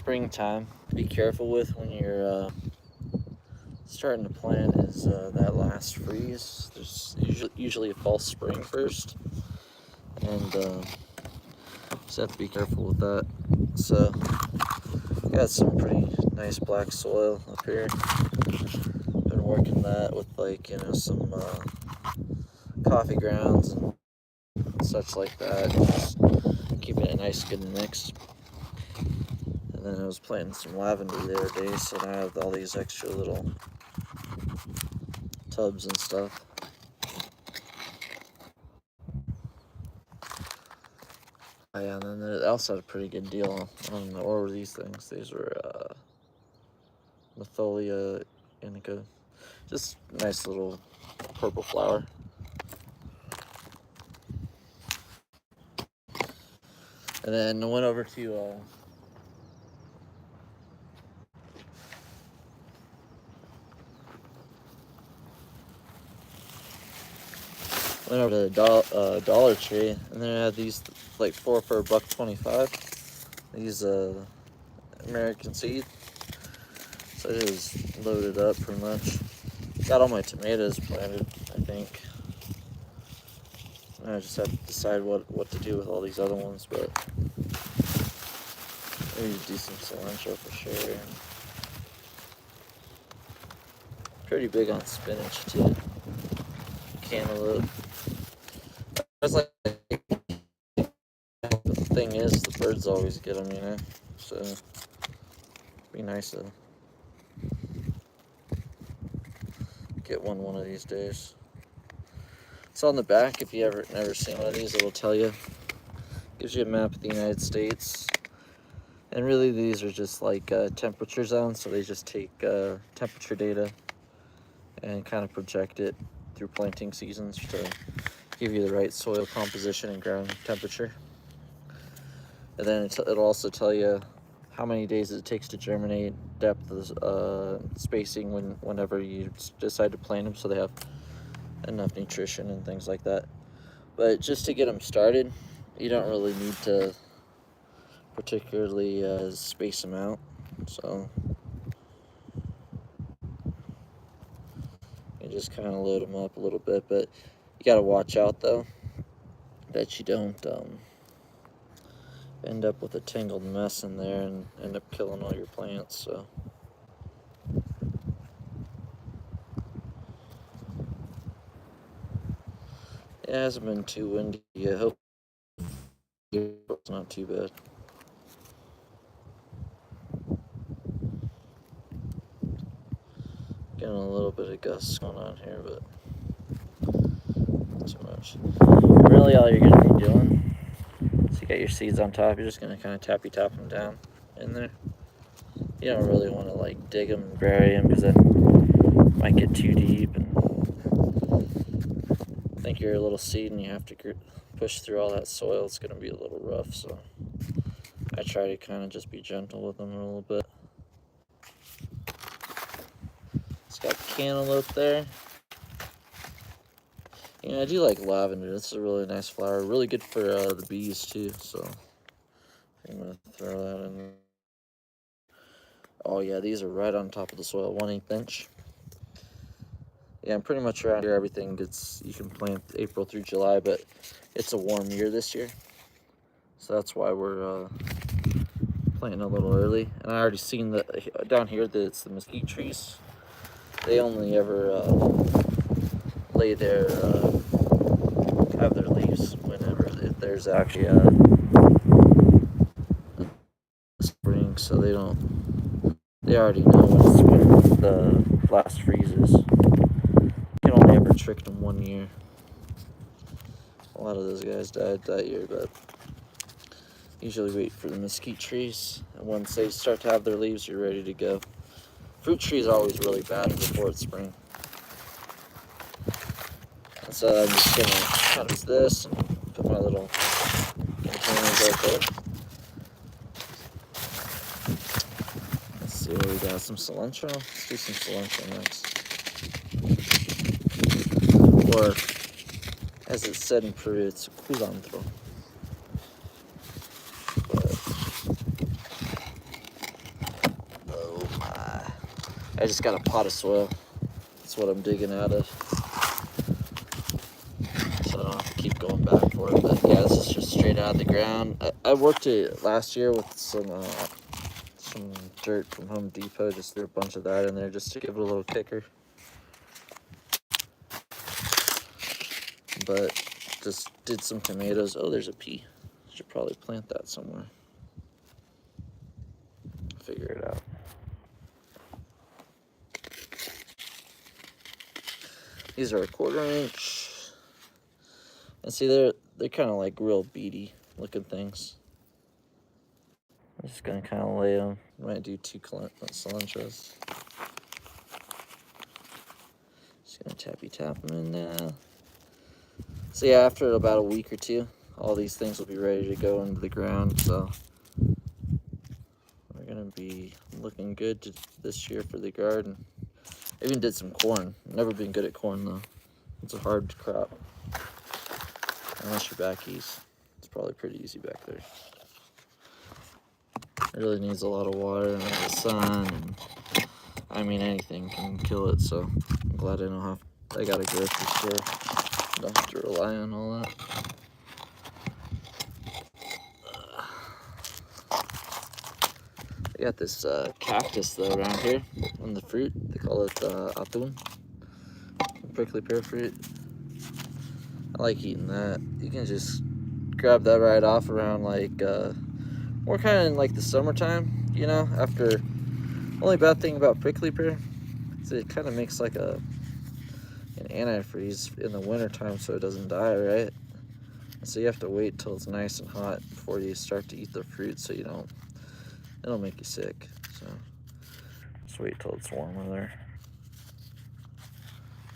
springtime, be careful with when you're starting to plant is that last freeze. There's usually a false spring first, and just have to be careful with that. So, got some pretty nice black soil up here. Been working that with some coffee grounds and such like that. Just keeping it nice, good and mixed. And then I was planting some lavender the other day, so now I have all these extra little tubs and stuff. Yeah, and then they also had a pretty good deal on the order of these things. These were Metholia indica, just nice little purple flower. And then I went over to the Dollar Tree, and then I had these like 4 for $1.25. These American Seed. So I just loaded up pretty much. Got all my tomatoes planted, I think. And I just have to decide what to do with all these other ones, but maybe do some cilantro for sure. Pretty big on spinach too. Cantaloupe. It's like, the thing is, the birds always get them, you know. So it'd be nice to get one of these days. It's on the back. If you never seen one of these, it'll tell you. Gives you a map of the United States. And really, these are just like temperature zones. So they just take temperature data and kind of project it through planting seasons to give you the right soil composition and ground temperature. And then it'll also tell you how many days it takes to germinate, depth, spacing whenever you decide to plant them, so they have enough nutrition and things like that. But just to get them started, you don't really need to particularly space them out. So you just kind of load them up a little bit, but you got to watch out though that you don't end up with a tangled mess in there and end up killing all your plants. So it hasn't been too windy. I hope it's not too bad. Getting a little bit of gusts going on here, but not too much. Really, all you're going to be doing, so you got your seeds on top, you're just going to kind of tappy tap them down in there. You don't really want to like dig them and bury them, because then it might get too deep and I think you're a little seed and you have to push through all that soil. It's going to be a little rough, so I try to kind of just be gentle with them a little bit. It's got cantaloupe there. I do like lavender. This is a really nice flower. Really good for the bees too, so I'm going to throw that in there. Oh yeah, these are right on top of the soil, 1/8 inch. Yeah, and pretty much around here everything you can plant April through July, but it's a warm year this year. So that's why we're planting a little early. And I already seen that down here that it's the mesquite trees. They only ever lay their have their leaves whenever there's actually a spring, so they already know when the last freezes. You can only ever trick them 1 year. A lot of those guys died that year, but usually wait for the mesquite trees, and once they start to have their leaves, you're ready to go. Fruit trees are always really bad before it's spring. And so I'm just gonna kind of use this and put my little containers right there. Let's see what we got. Some cilantro. Let's do some cilantro next. Or, as it's said in Peru, it's culantro. I just got a pot of soil. That's what I'm digging out of. So I don't have to keep going back for it. But yeah, this is just straight out of the ground. I worked it last year with some dirt from Home Depot. Just threw a bunch of that in there just to give it a little kicker. But just did some tomatoes. Oh, there's a pea. Should probably plant that somewhere. Figure it out. These are a 1/4 inch. And see, they're kind of like real beady looking things. I'm just gonna kind of lay them. Might do 2 cilantros. Just gonna tappy tap them in now. So yeah, after about a week or 2, all these things will be ready to go into the ground. So we're gonna be looking good this year for the garden. I even did some corn. Never been good at corn though. It's a hard crop. Unless you're back east. It's probably pretty easy back there. It really needs a lot of water and the sun, and I mean anything can kill it, so I'm glad I don't have, I got a grocery store. Don't have to rely on all that. I got this cactus though around here on the fruit. They call it atún, prickly pear fruit. I like eating that. You can just grab that right off around like more kind of in like the summertime, you know. After, only bad thing about prickly pear is it kind of makes like an antifreeze in the wintertime so it doesn't die, right? So you have to wait till it's nice and hot before you start to eat the fruit, so you don't, it'll make you sick. So just wait till it's warmer there.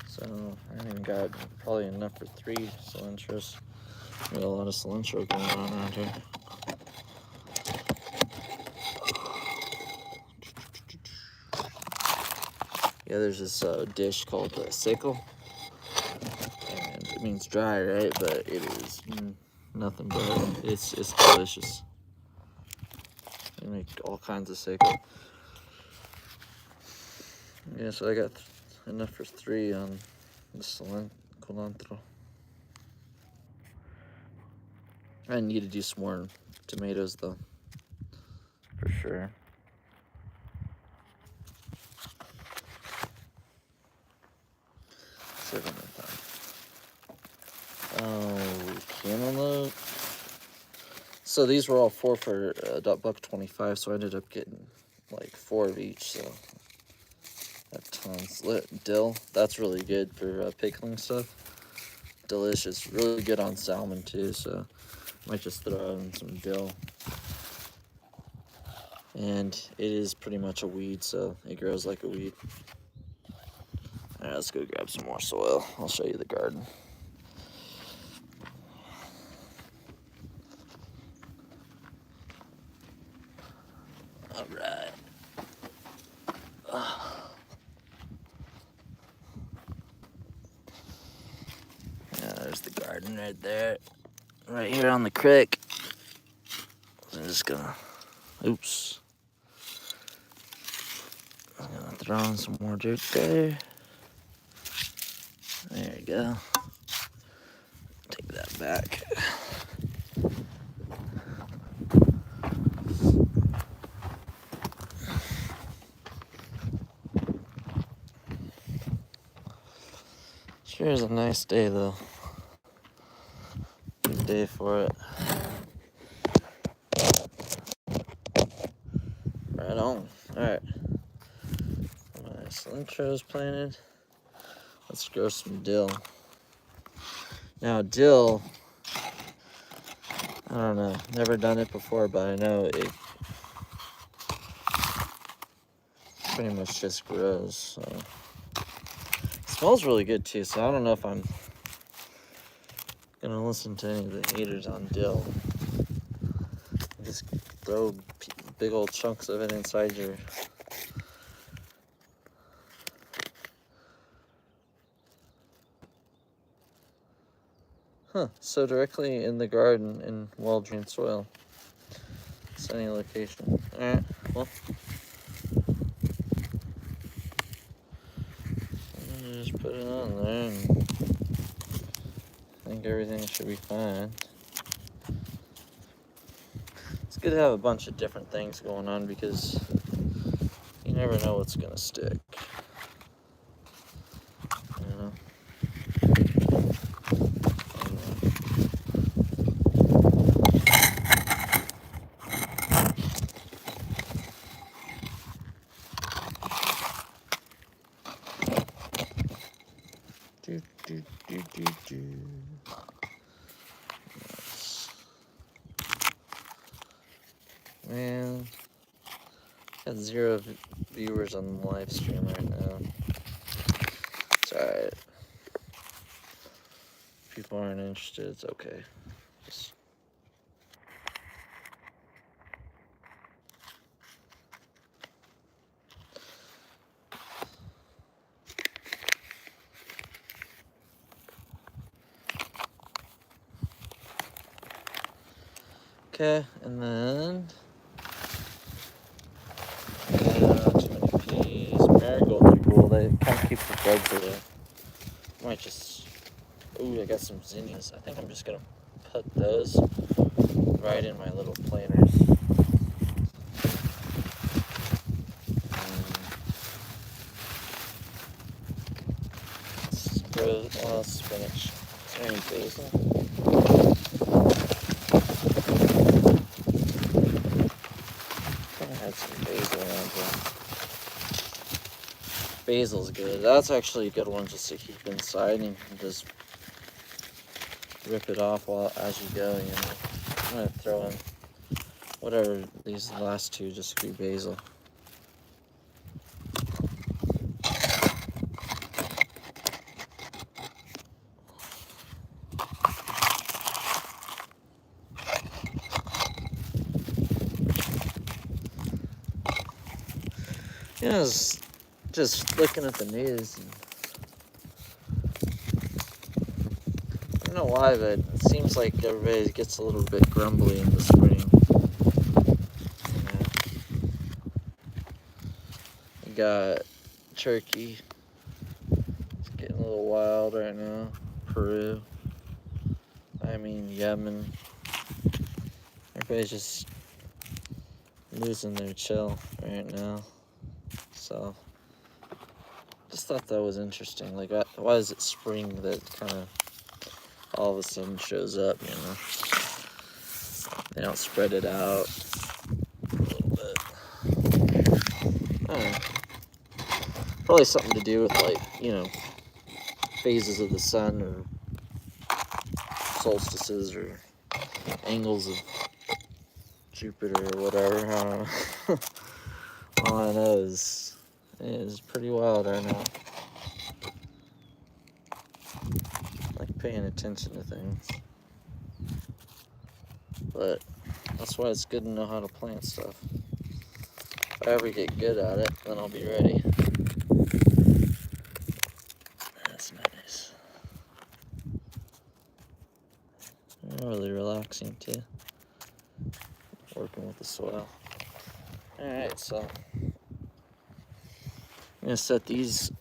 So I even got probably enough for 3 cilantros. We got a lot of cilantro going on around here. Yeah, there's this dish called seco, and it means dry, right? But it is nothing but it's delicious. They make all kinds of seco. Yeah, so I got enough for 3 on the cilantro. I need to do some more tomatoes though, for sure. Oh, cantaloupe. So these were all 4 for $1.25, so I ended up getting like 4 of each, so that tons. Dill, that's really good for pickling stuff. Delicious, really good on salmon too, so might just throw in some dill. And it is pretty much a weed, so it grows like a weed. All right, let's go grab some more soil. I'll show you the garden. All right. Yeah, there's the garden right there. Right here on the creek. I'm just gonna, oops. I'm gonna throw in some more dirt there. There you go. Take that back. Sure is a nice day though. Good day for it. Right on. Alright. My cilantro's planted. Let's grow some dill. Now dill, I don't know, never done it before, but I know it pretty much just grows. So. It smells really good too, so I don't know if I'm gonna listen to any of the haters on dill. Just throw big old chunks of it inside your so directly in the garden in well-drained soil. Sunny location. Alright, well. should be fine. It's good to have a bunch of different things going on because you never know what's gonna stick. You know? Nice. Man, got 0 viewers on the live stream right now. It's alright. People aren't interested, it's okay. Just... Okay, and then too many peas. Marigolds are cool. They kind of keep the bugs away. Might just. Ooh, I got some zinnias. I think I'm just gonna put those right in my little planters. Let's grow spinach. Is there any basil? I had some basil around here. Basil's good. That's actually a good one just to keep inside and just rip it off as you go. You know, I'm gonna throw in whatever these last two just be basil. You know, just looking at the news. And I don't know why, but it seems like everybody gets a little bit grumbly in the spring. You got Turkey. It's getting a little wild right now. Peru. I mean, Yemen. Everybody's just losing their chill right now. So, just thought that was interesting. Like, why is it spring that kind of all of a sudden shows up, you know? They don't spread it out a little bit. I don't know. Probably something to do with, like, you know, phases of the sun or solstices or angles of Jupiter or whatever. I don't know. All I know is it's pretty wild right now. Like paying attention to things. But that's why it's good to know how to plant stuff. If I ever get good at it, then I'll be ready. That's nice. Really relaxing too. Working with the soil. Alright, so I'm gonna set these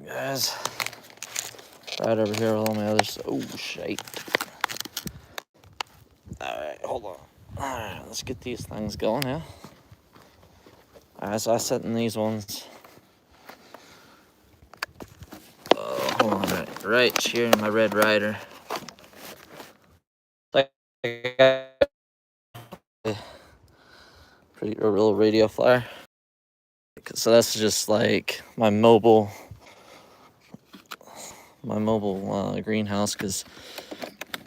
guys right over here with all my others. Oh, shite. Alright, hold on. Alright, let's get these things going now. Alright, so I'm setting these ones. Hold on, right here in my Red Ryder. Pretty little radio flyer. So that's just like my mobile greenhouse, because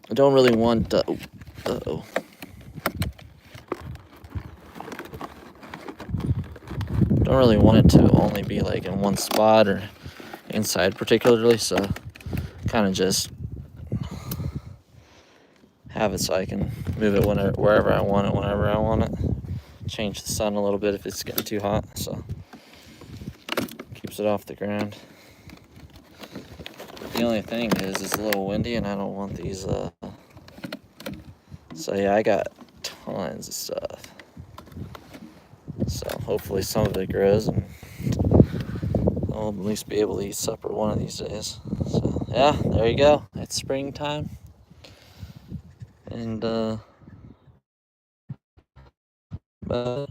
I don't really want don't really want it to only be like in one spot or inside particularly, so kind of just have it so I can move it wherever I want it, whenever I want it. Change the sun a little bit if it's getting too hot, so keeps it off the ground. The only thing is it's a little windy and I don't want these so yeah, I got tons of stuff, so hopefully some of it grows and I'll at least be able to eat supper one of these days. So yeah, there you go, it's springtime. And bye.